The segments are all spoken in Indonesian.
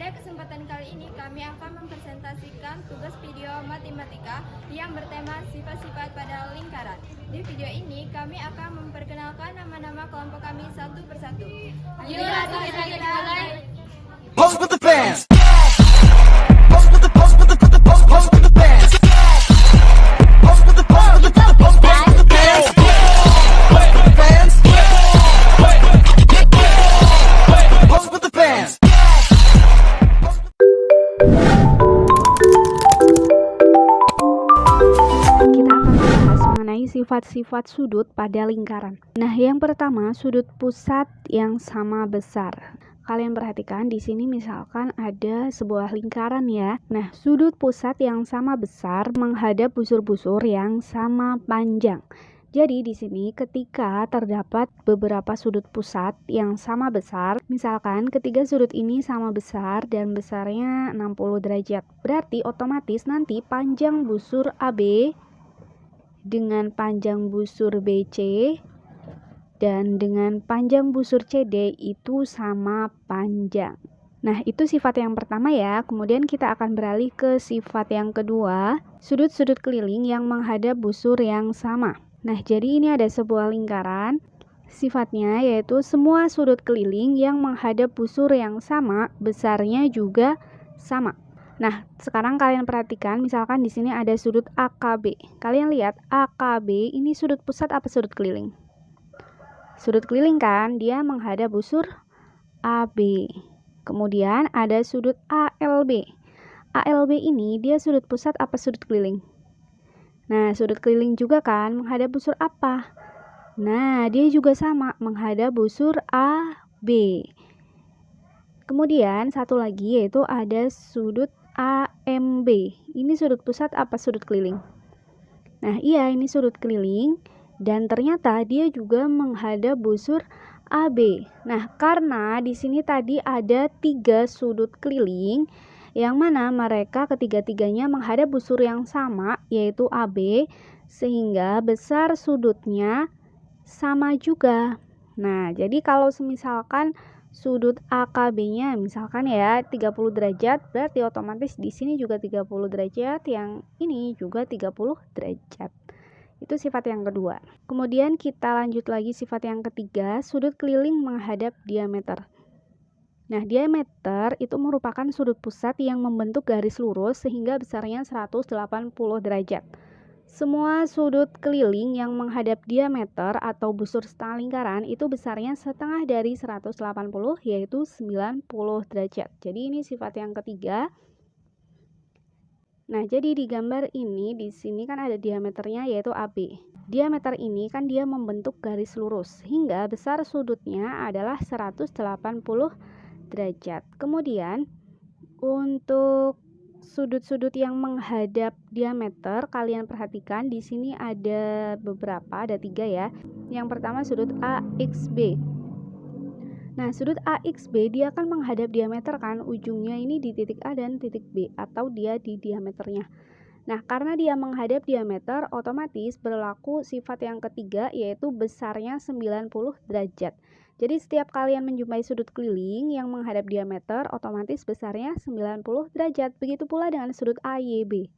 Pada kesempatan kali ini kami akan mempresentasikan tugas video matematika yang bertema sifat-sifat pada lingkaran. Di video ini kami akan memperkenalkan nama-nama kelompok kami satu persatu. Yuk langsung kita mulai. Pose with the fans. Pose with the pose with the pose with the pose pose with the fans. Pose with the pose with the pose pose pose with the fans. Pose with the fans. Pose with the fans. Kita akan membahas mengenai sifat-sifat sudut pada lingkaran. Nah, yang pertama, sudut pusat yang sama besar. Kalian perhatikan di sini misalkan ada sebuah lingkaran ya. Nah, sudut pusat yang sama besar menghadap busur-busur yang sama panjang. Jadi di sini ketika terdapat beberapa sudut pusat yang sama besar, misalkan ketiga sudut ini sama besar dan besarnya 60 derajat. Berarti otomatis nanti panjang busur AB dengan panjang busur BC dan dengan panjang busur CD itu sama panjang. Nah, itu sifat yang pertama ya. Kemudian kita akan beralih ke sifat yang kedua, sudut-sudut keliling yang menghadap busur yang sama. Nah, jadi ini ada sebuah lingkaran. Sifatnya yaitu semua sudut keliling yang menghadap busur yang sama, besarnya juga sama. Nah, sekarang kalian perhatikan, misalkan di sini ada sudut AKB. Kalian lihat AKB ini sudut pusat apa sudut keliling? Sudut keliling kan, dia menghadap busur AB. Kemudian ada sudut ALB. ALB ini dia sudut pusat apa sudut keliling? Nah, sudut keliling juga kan menghadap busur apa? Nah, dia juga sama menghadap busur AB. Kemudian satu lagi yaitu ada sudut AMB. Ini sudut pusat apa sudut keliling? Nah, iya, ini sudut keliling. Dan ternyata dia juga menghadap busur AB. Nah, karena di sini tadi ada 3 sudut keliling yang mana mereka ketiga-tiganya menghadap busur yang sama yaitu AB, sehingga besar sudutnya sama juga. Nah, jadi kalau misalkan sudut AKB-nya misalkan ya 30 derajat, berarti otomatis di sini juga 30 derajat, yang ini juga 30 derajat. Itu sifat yang kedua. Kemudian kita lanjut lagi sifat yang ketiga, sudut keliling menghadap diameter. Nah, diameter itu merupakan sudut pusat yang membentuk garis lurus sehingga besarnya 180 derajat. Semua sudut keliling yang menghadap diameter atau busur setengah lingkaran itu besarnya setengah dari 180 yaitu 90 derajat. Jadi ini sifat yang ketiga. Nah, jadi di gambar ini di sini kan ada diameternya yaitu AB. Diameter ini kan dia membentuk garis lurus hingga besar sudutnya adalah 180 derajat. Kemudian untuk sudut-sudut yang menghadap diameter, kalian perhatikan di sini ada beberapa, ada 3 ya. Yang pertama sudut AXB. Nah, sudut AXB dia akan menghadap diameter kan, ujungnya ini di titik A dan titik B atau dia di diameternya. Nah, karena dia menghadap diameter, otomatis berlaku sifat yang ketiga yaitu besarnya 90 derajat. Jadi setiap kalian menjumpai sudut keliling yang menghadap diameter, otomatis besarnya 90 derajat. Begitu pula dengan sudut AYB.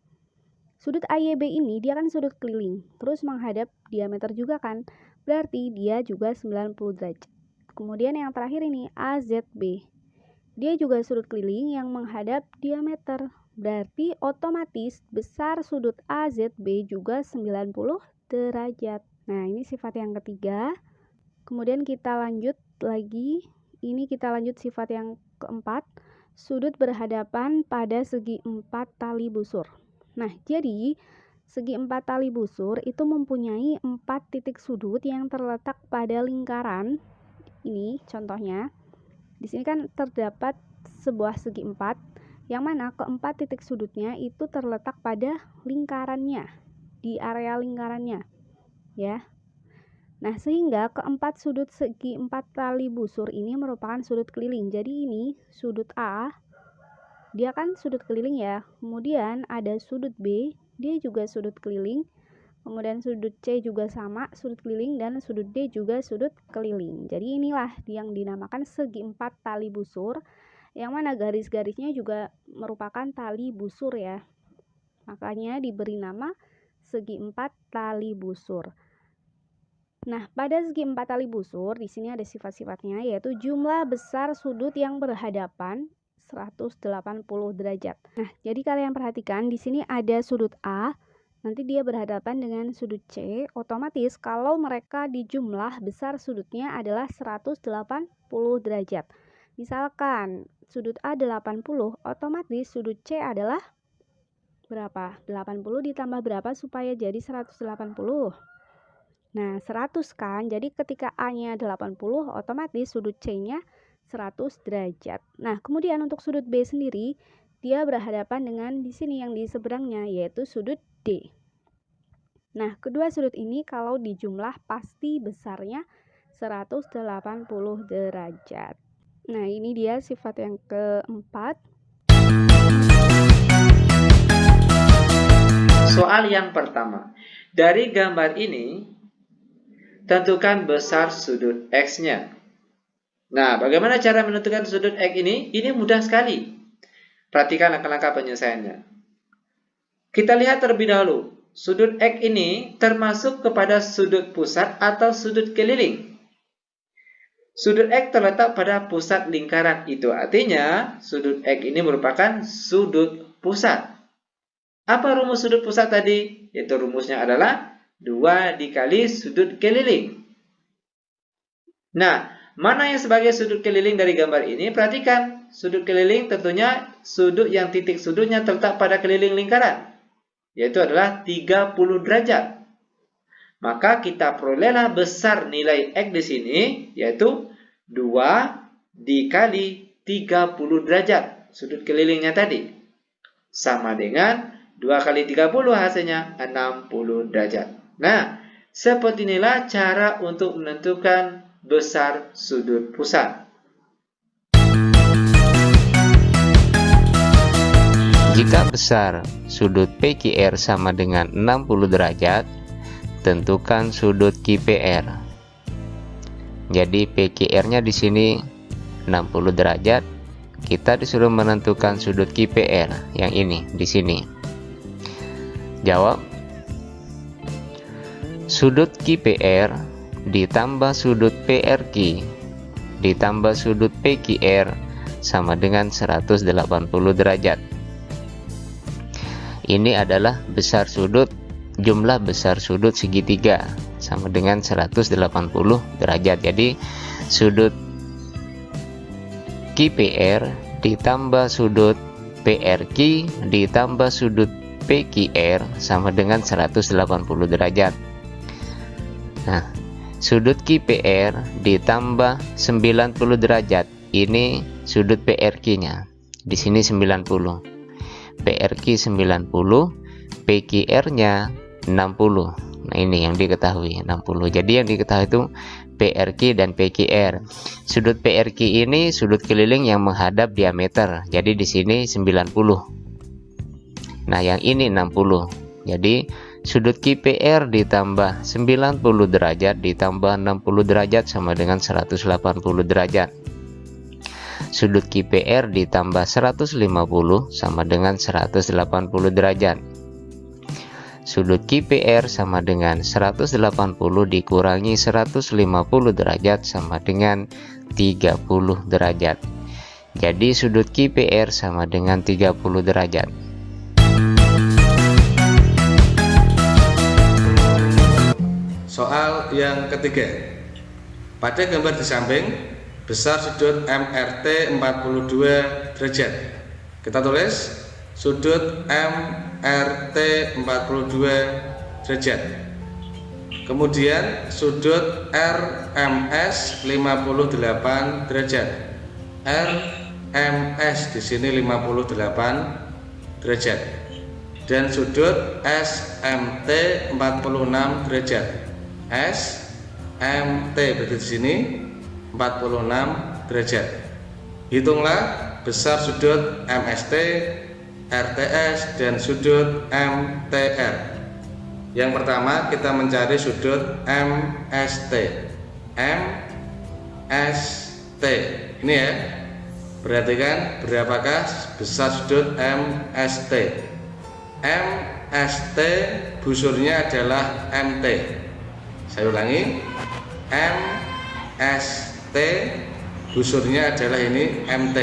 Sudut AYB ini dia kan sudut keliling, terus menghadap diameter juga kan, berarti dia juga 90 derajat. Kemudian yang terakhir ini AZB. Dia juga sudut keliling yang menghadap diameter. Berarti otomatis besar sudut AZB juga 90 derajat. Nah, ini sifat yang ketiga. Kemudian kita lanjut lagi. Ini kita lanjut sifat yang keempat. Sudut berhadapan pada segi 4 tali busur. Nah, jadi segi 4 tali busur itu mempunyai 4 titik sudut yang terletak pada lingkaran. Ini contohnya. Di sini kan terdapat sebuah segi 4 yang mana keempat titik sudutnya itu terletak pada lingkarannya, di area lingkarannya ya. Nah, sehingga keempat sudut segi 4 tali busur ini merupakan sudut keliling. Jadi ini sudut A, dia kan sudut keliling ya. Kemudian ada sudut B, dia juga sudut keliling. Kemudian sudut C juga sama, sudut keliling, dan sudut D juga sudut keliling. Jadi inilah yang dinamakan segi 4 tali busur yang mana garis-garisnya juga merupakan tali busur ya. Makanya diberi nama segi 4 tali busur. Nah, pada segi 4 tali busur di sini ada sifat-sifatnya, yaitu jumlah besar sudut yang berhadapan 180 derajat. Nah, jadi kalian perhatikan di sini ada sudut A, nanti dia berhadapan dengan sudut C, otomatis kalau mereka dijumlah besar sudutnya adalah 180 derajat. Misalkan sudut A 80, otomatis sudut C adalah berapa? 80 ditambah berapa supaya jadi 180? Nah, 100 kan, jadi ketika A-nya 80, otomatis sudut C-nya 100 derajat. Nah, kemudian untuk sudut B sendiri, dia berhadapan dengan di sini yang di seberangnya, yaitu sudut D. Nah, kedua sudut ini kalau dijumlah pasti besarnya 180 derajat. Nah, ini dia sifat yang keempat. Soal yang pertama. Dari gambar ini, tentukan besar sudut X-nya. Nah, bagaimana cara menentukan sudut X ini? Ini mudah sekali. Perhatikan langkah-langkah penyelesaiannya. Kita lihat terlebih dahulu. Sudut X ini termasuk kepada sudut pusat atau sudut keliling. Sudut X terletak pada pusat lingkaran. Itu artinya sudut X ini merupakan sudut pusat. Apa rumus sudut pusat tadi? Yaitu rumusnya adalah 2 dikali sudut keliling. Nah, mana yang sebagai sudut keliling dari gambar ini? Perhatikan, sudut keliling tentunya sudut yang titik sudutnya terletak pada keliling lingkaran, yaitu adalah 30 derajat. Maka kita perolehlah besar nilai X di sini, yaitu 2 dikali 30 derajat sudut kelilingnya tadi. Sama dengan 2 kali 30 hasilnya 60 derajat. Nah, seperti inilah cara untuk menentukan besar sudut pusat. Jika besar sudut PQR sama dengan 60 derajat, tentukan sudut QPR. Jadi PQR-nya di sini 60 derajat, kita disuruh menentukan sudut QPR yang ini di sini. Jawab. Sudut QPR ditambah sudut PRQ ditambah sudut PQR sama dengan 180 derajat. Ini adalah besar sudut, jumlah besar sudut segitiga sama dengan 180 derajat. Jadi sudut QPR ditambah sudut PRQ ditambah sudut PQR sama dengan 180 derajat. Nah, sudut QPR ditambah 90 derajat. Ini sudut PRQ-nya. Di sini 90. PRQ 90, PQR-nya 60. Nah, ini yang diketahui 60. Jadi yang diketahui itu PRQ dan PQR. Sudut PRQ ini sudut keliling yang menghadap diameter. Jadi di sini 90. Nah, yang ini 60. Jadi sudut QPR ditambah 90 derajat ditambah 60 derajat sama dengan 180 derajat. Sudut QPR ditambah 150 sama dengan 180 derajat. Sudut QPR sama dengan 180 dikurangi 150 derajat sama dengan 30 derajat. Jadi sudut QPR sama dengan 30 derajat. Soal yang ketiga. Pada gambar di samping, besar sudut MRT 42 derajat. Kita tulis sudut MRT 42 derajat. Kemudian sudut RMS 58 derajat. RMS di sini 58 derajat. Dan sudut SMT 46 derajat. SMT berarti di sini 46 derajat. Hitunglah besar sudut MST, RTS, dan sudut MTR. Yang pertama kita mencari sudut MST. MST ini ya. Perhatikan berapakah besar sudut MST. MST busurnya adalah MT. Saya ulangi, MST busurnya adalah ini MT.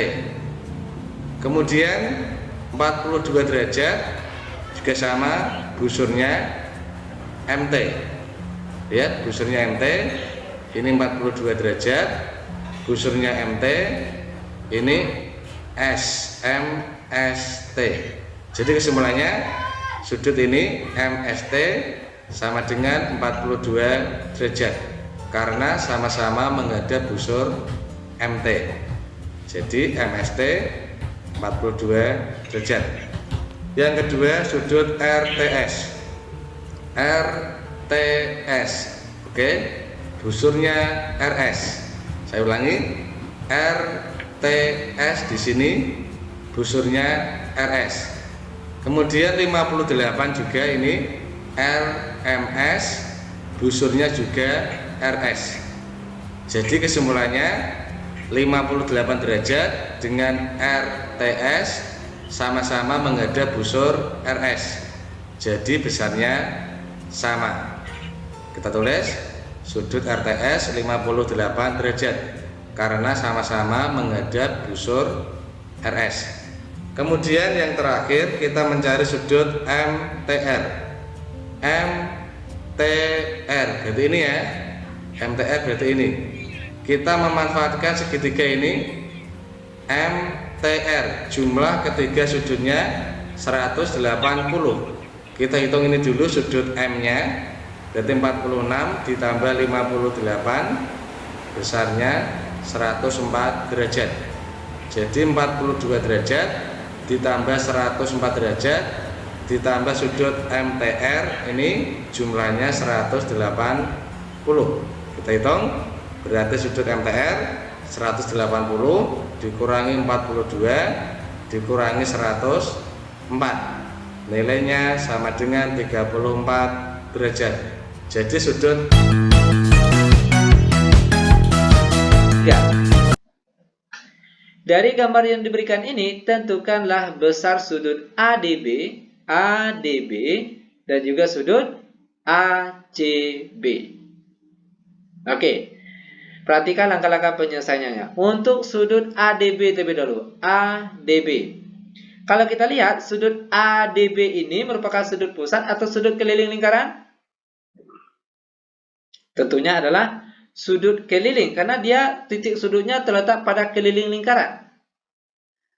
Kemudian 42 derajat juga sama, busurnya MT. Lihat, busurnya MT. Ini 42 derajat, busurnya MT. Ini SMST. Jadi kesimpulannya, sudut ini MST sama dengan 42 derajat karena sama-sama menghadap busur MT. Jadi MST 42 derajat. Yang kedua, sudut RTS. RTS. Oke, busurnya RS. Saya ulangi, RTS di sini busurnya RS. Kemudian 58 juga ini RMS, busurnya juga RS. Jadi kesimpulannya 58 derajat dengan RTS sama-sama menghadap busur RS. Jadi besarnya sama. Kita tulis sudut RTS 58 derajat karena sama-sama menghadap busur RS. Kemudian yang terakhir kita mencari sudut MTR. MTR berarti ini ya. MTR berarti ini. Kita memanfaatkan segitiga ini. MTR jumlah ketiga sudutnya 180. Kita hitung ini dulu sudut M-nya. Berarti 46 ditambah 58 besarnya 104 derajat. Jadi 42 derajat ditambah 104 derajat ditambah sudut MTR ini jumlahnya 180. Kita hitung, berarti sudut MTR 180 dikurangi 42 dikurangi 104, nilainya sama dengan 34 derajat. Jadi sudut Ya. Dari gambar yang diberikan ini, tentukanlah besar sudut ADB, dan juga sudut ACB. Oke, perhatikan langkah-langkah penyelesaiannya. Untuk sudut ADB terlebih dahulu, ADB. Kalau kita lihat, sudut ADB ini merupakan sudut pusat atau sudut keliling lingkaran? Tentunya adalah sudut keliling, karena dia titik sudutnya terletak pada keliling lingkaran.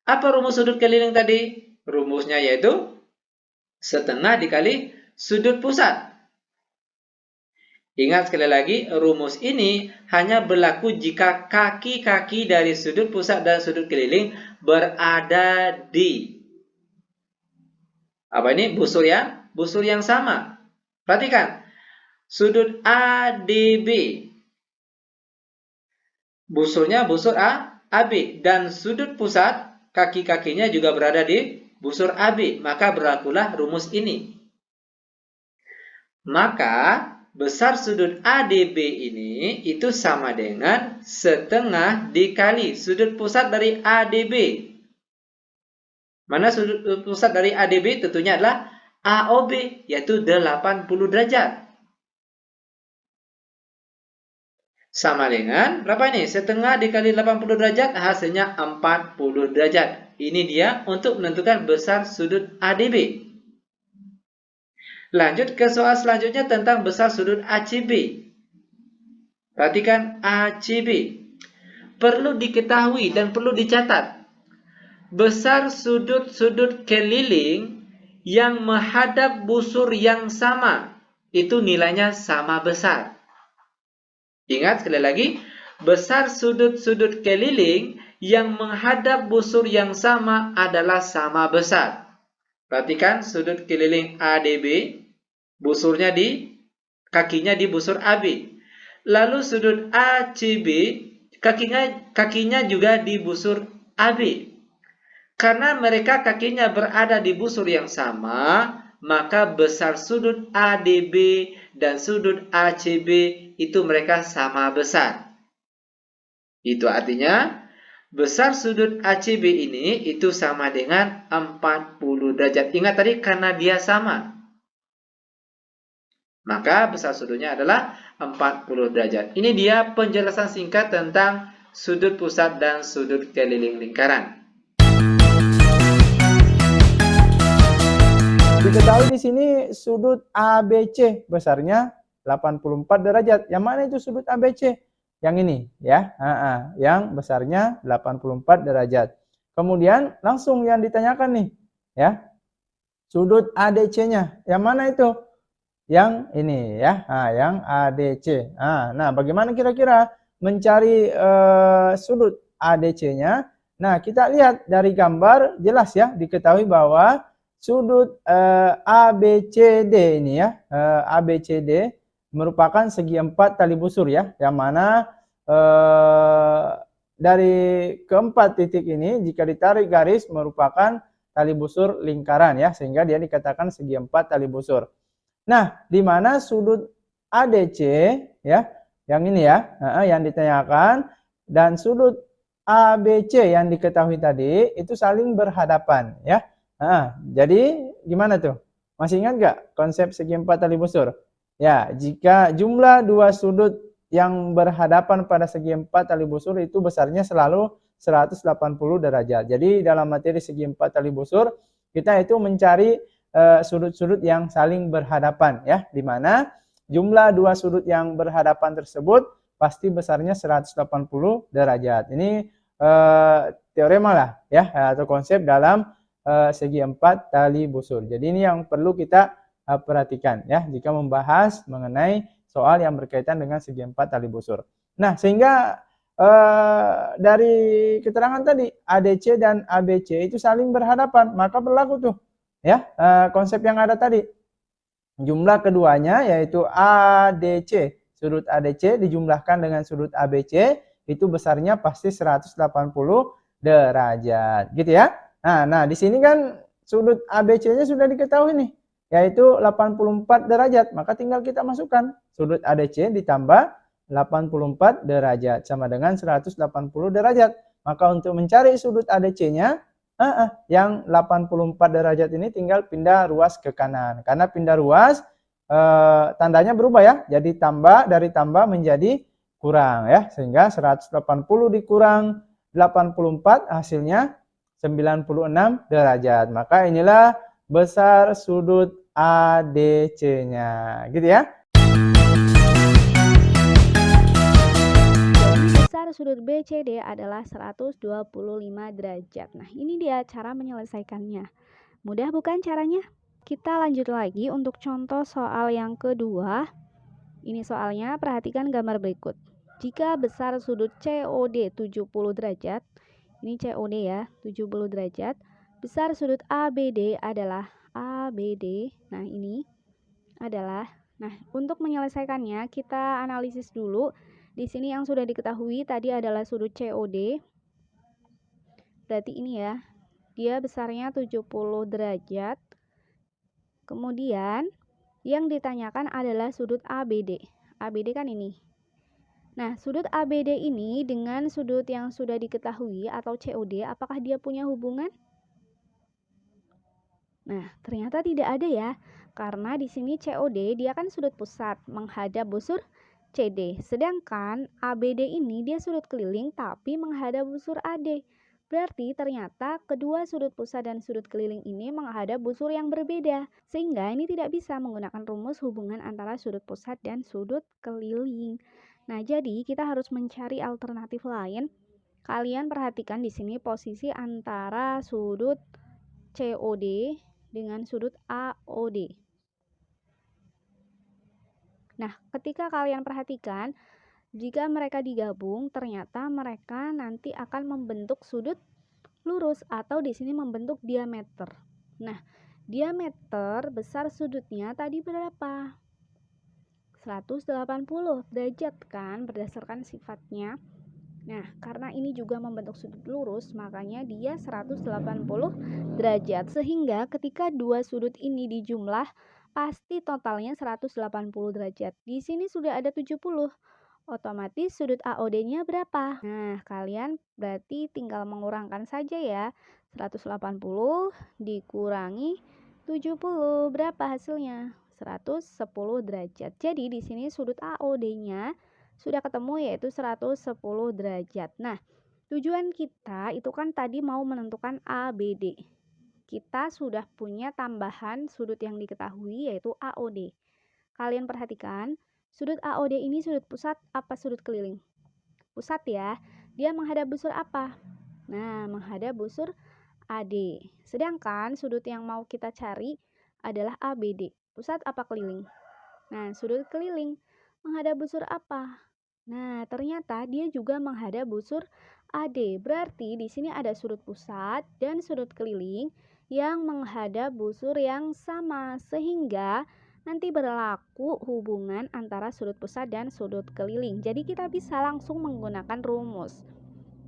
Apa rumus sudut keliling tadi? Rumusnya yaitu setengah dikali sudut pusat. Ingat sekali lagi, rumus ini hanya berlaku jika kaki-kaki dari sudut pusat dan sudut keliling berada di apa ini? Busur yang sama. Perhatikan, sudut ADB. Busurnya busur AB dan sudut pusat kaki-kakinya juga berada di busur AB, maka berlakulah rumus ini. Maka besar sudut ADB ini itu sama dengan setengah dikali sudut pusat dari ADB. Mana sudut pusat dari ADB? Tentunya adalah AOB, yaitu 80 derajat. Sama dengan berapa ini? Setengah dikali 80 derajat hasilnya 40 derajat. Ini dia untuk menentukan besar sudut ADB. Lanjut ke soal selanjutnya tentang besar sudut ACB. Perhatikan ACB. Perlu diketahui dan perlu dicatat. Besar sudut-sudut keliling yang menghadap busur yang sama, itu nilainya sama besar. Ingat sekali lagi, besar sudut-sudut keliling yang menghadap busur yang sama adalah sama besar. Perhatikan sudut keliling ADB, busurnya kakinya di busur AB. Lalu sudut ACB, kakinya juga di busur AB. Karena mereka kakinya berada di busur yang sama, maka besar sudut ADB dan sudut ACB itu mereka sama besar. Itu artinya besar sudut ACB ini itu sama dengan 40 derajat. Ingat tadi karena dia sama, maka besar sudutnya adalah 40 derajat. Ini dia penjelasan singkat tentang sudut pusat dan sudut keliling lingkaran. Diketahui di sini sudut ABC besarnya 84 derajat. Yang mana itu sudut ABC? Yang ini ya, yang besarnya 84 derajat. Kemudian langsung yang ditanyakan nih, ya. Sudut ADC-nya. Yang mana itu? Yang ini ya, yang ADC. Nah, bagaimana kira-kira mencari sudut ADC-nya? Nah, kita lihat dari gambar jelas ya, diketahui bahwa sudut ABCD ini ya, ABCD merupakan segi 4 tali busur ya, yang mana dari keempat titik ini jika ditarik garis merupakan tali busur lingkaran ya, sehingga dia dikatakan segi 4 tali busur. Nah, di mana sudut ADC ya, yang ini ya, yang ditanyakan, dan sudut ABC yang diketahui tadi itu saling berhadapan ya. Jadi gimana tuh? Masih ingat gak konsep segi 4 tali busur? Ya, jika jumlah dua sudut yang berhadapan pada segi 4 tali busur itu besarnya selalu 180 derajat. Jadi dalam materi segi 4 tali busur kita itu mencari sudut-sudut yang saling berhadapan ya, di mana jumlah dua sudut yang berhadapan tersebut pasti besarnya 180 derajat. Ini teorema lah ya, atau konsep dalam segi 4 tali busur. Jadi ini yang perlu kita perhatikan ya jika membahas mengenai soal yang berkaitan dengan segi 4 tali busur. Nah, sehingga dari keterangan tadi ADC dan ABC itu saling berhadapan, maka berlaku tuh ya konsep yang ada tadi. Jumlah keduanya yaitu ADC, sudut ADC dijumlahkan dengan sudut ABC itu besarnya pasti 180 derajat, gitu ya. Nah, di sini kan sudut ABC-nya sudah diketahui nih, yaitu 84 derajat, maka tinggal kita masukkan sudut ADC ditambah 84 derajat sama dengan 180 derajat. Maka untuk mencari sudut ADC-nya, yang 84 derajat ini tinggal pindah ruas ke kanan. Karena pindah ruas tandanya berubah ya, jadi dari tambah menjadi kurang ya, sehingga 180 dikurang 84 hasilnya 96 derajat. Maka inilah besar sudut ADC-nya, gitu ya. Besar sudut BCD adalah 125 derajat. Nah, ini dia cara menyelesaikannya. Mudah bukan caranya? Kita lanjut lagi untuk contoh soal yang kedua. Ini soalnya, perhatikan gambar berikut. Jika besar sudut COD 70 derajat, ini COD ya, 70 derajat. Besar sudut ABD adalah ABD. Nah, ini adalah, untuk menyelesaikannya kita analisis dulu. Di sini yang sudah diketahui tadi adalah sudut COD. Berarti ini ya, dia besarnya 70 derajat. Kemudian yang ditanyakan adalah sudut ABD. ABD kan ini. Nah, sudut ABD ini dengan sudut yang sudah diketahui atau COD, apakah dia punya hubungan? Nah, ternyata tidak ada ya. Karena di sini COD dia kan sudut pusat menghadap busur CD. Sedangkan ABD ini dia sudut keliling tapi menghadap busur AD. Berarti ternyata kedua sudut pusat dan sudut keliling ini menghadap busur yang berbeda. Sehingga ini tidak bisa menggunakan rumus hubungan antara sudut pusat dan sudut keliling. Nah, jadi kita harus mencari alternatif lain. Kalian perhatikan di sini posisi antara sudut COD dengan sudut AOD. Nah, ketika kalian perhatikan, jika mereka digabung, ternyata mereka nanti akan membentuk sudut lurus atau di sini membentuk diameter. Nah, diameter besar sudutnya tadi berapa? 180 derajat kan berdasarkan sifatnya. Nah, karena ini juga membentuk sudut lurus, makanya dia 180 derajat. Sehingga ketika dua sudut ini dijumlah, pasti totalnya 180 derajat. Di sini sudah ada 70. Otomatis sudut AOD-nya berapa? Nah, kalian berarti tinggal mengurangkan saja ya. 180 dikurangi 70, berapa hasilnya? 110 derajat. Jadi di sini sudut AOD-nya sudah ketemu yaitu 110 derajat. Nah, tujuan kita itu kan tadi mau menentukan ABD. Kita sudah punya tambahan sudut yang diketahui yaitu AOD. Kalian perhatikan, sudut AOD ini sudut pusat apa sudut keliling? Pusat ya. Dia menghadap busur apa? Nah, menghadap busur AD. Sedangkan sudut yang mau kita cari adalah ABD. Pusat apa keliling? Nah, sudut keliling. Menghadap busur apa? Nah, ternyata dia juga menghadap busur AD. Berarti di sini ada sudut pusat dan sudut keliling yang menghadap busur yang sama, sehingga nanti berlaku hubungan antara sudut pusat dan sudut keliling. Jadi kita bisa langsung menggunakan rumus.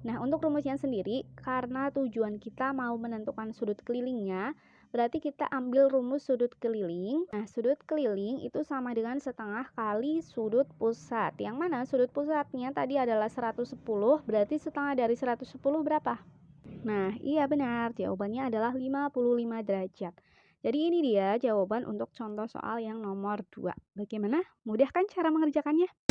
Nah, untuk rumusnya sendiri, karena tujuan kita mau menentukan sudut kelilingnya, berarti kita ambil rumus sudut keliling. Nah, sudut keliling itu sama dengan setengah kali sudut pusat. Yang mana sudut pusatnya tadi adalah 110, berarti setengah dari 110 berapa? Nah, iya benar, jawabannya adalah 55 derajat. Jadi ini dia jawaban untuk contoh soal yang nomor 2. Bagaimana? Mudah kan cara mengerjakannya?